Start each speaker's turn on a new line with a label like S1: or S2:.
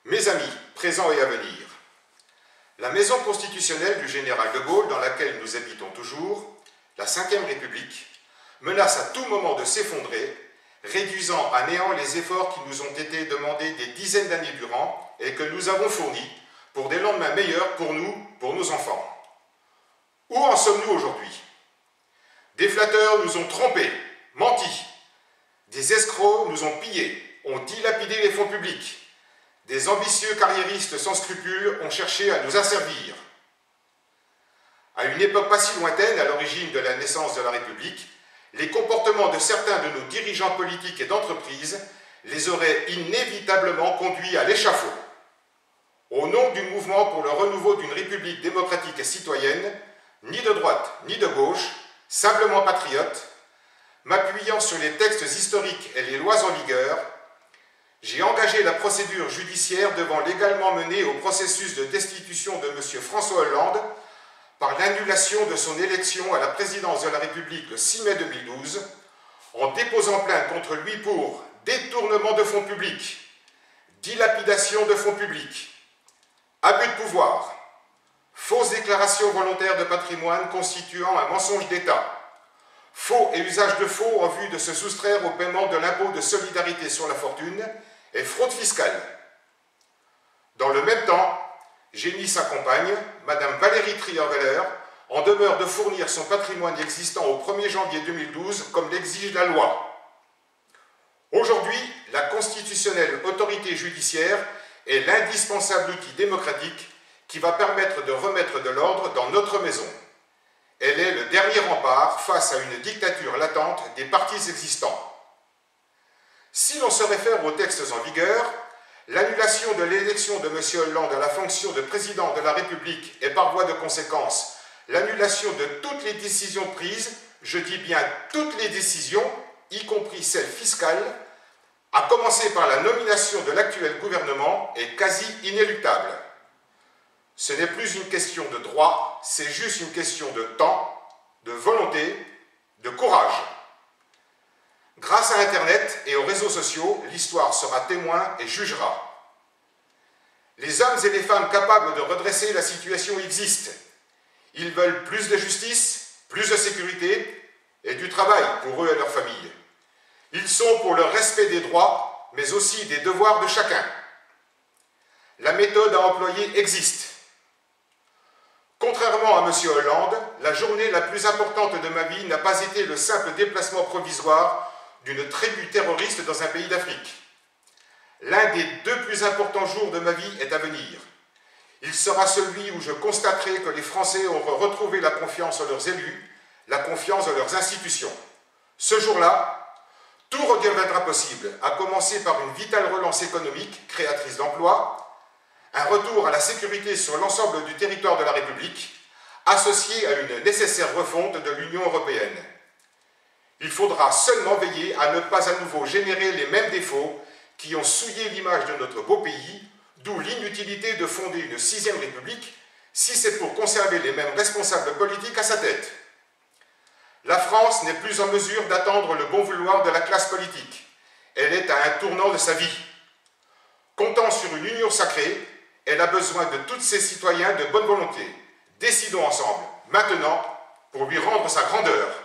S1: Mes amis, présents et à venir, la maison constitutionnelle du général de Gaulle, dans laquelle nous habitons toujours, la Ve République, menace à tout moment de s'effondrer, réduisant à néant les efforts qui nous ont été demandés des dizaines d'années durant et que nous avons fournis pour des lendemains meilleurs pour nous, pour nos enfants. Où en sommes-nous aujourd'hui? Des flatteurs nous ont trompés, menti. Des escrocs nous ont pillés, ont dilapidé les fonds publics. Des ambitieux carriéristes sans scrupules ont cherché à nous asservir. À une époque pas si lointaine, à l'origine de la naissance de la République, les comportements de certains de nos dirigeants politiques et d'entreprises les auraient inévitablement conduits à l'échafaud. Au nom du mouvement pour le renouveau d'une République démocratique et citoyenne, ni de droite ni de gauche, simplement patriote, m'appuyant sur les textes historiques et les lois en vigueur, j'ai engagé la procédure judiciaire devant légalement mener au processus de destitution de M. François Hollande par l'annulation de son élection à la présidence de la République le 6 mai 2012, en déposant plainte contre lui pour détournement de fonds publics, dilapidation de fonds publics, abus de pouvoir, fausse déclaration volontaire de patrimoine constituant un mensonge d'État, faux et usage de faux en vue de se soustraire au paiement de l'impôt de solidarité sur la fortune et fraude fiscale. Dans le même temps, j'ai mis sa compagne, Madame Valérie Trierweiler, en demeure de fournir son patrimoine existant au 1er janvier 2012, comme l'exige la loi. Aujourd'hui, la constitutionnelle autorité judiciaire est l'indispensable outil démocratique qui va permettre de remettre de l'ordre dans notre maison. Elle est le dernier rempart face à une dictature latente des partis existants. Si l'on se réfère aux textes en vigueur, l'annulation de l'élection de M. Hollande à la fonction de président de la République et par voie de conséquence, l'annulation de toutes les décisions prises, je dis bien toutes les décisions, y compris celles fiscales, à commencer par la nomination de l'actuel gouvernement, est quasi inéluctable. Ce n'est plus une question de droit, c'est juste une question de temps, de volonté, de courage. Grâce à Internet et aux réseaux sociaux, l'histoire sera témoin et jugera. Les hommes et les femmes capables de redresser la situation existent. Ils veulent plus de justice, plus de sécurité et du travail pour eux et leurs familles. Ils sont pour le respect des droits, mais aussi des devoirs de chacun. La méthode à employer existe. Contrairement à M. Hollande, la journée la plus importante de ma vie n'a pas été le simple déplacement provisoire d'une tribu terroriste dans un pays d'Afrique. L'un des 2 plus importants jours de ma vie est à venir. Il sera celui où je constaterai que les Français auront retrouvé la confiance en leurs élus, la confiance en leurs institutions. Ce jour-là, tout redeviendra possible, à commencer par une vitale relance économique, créatrice d'emplois, un retour à la sécurité sur l'ensemble du territoire de la République, associé à une nécessaire refonte de l'Union européenne. Il faudra seulement veiller à ne pas à nouveau générer les mêmes défauts qui ont souillé l'image de notre beau pays, d'où l'inutilité de fonder une 6e République si c'est pour conserver les mêmes responsables politiques à sa tête. La France n'est plus en mesure d'attendre le bon vouloir de la classe politique. Elle est à un tournant de sa vie. Comptant sur une union sacrée, elle a besoin de tous ses citoyens de bonne volonté. Décidons ensemble, maintenant, pour lui rendre sa grandeur.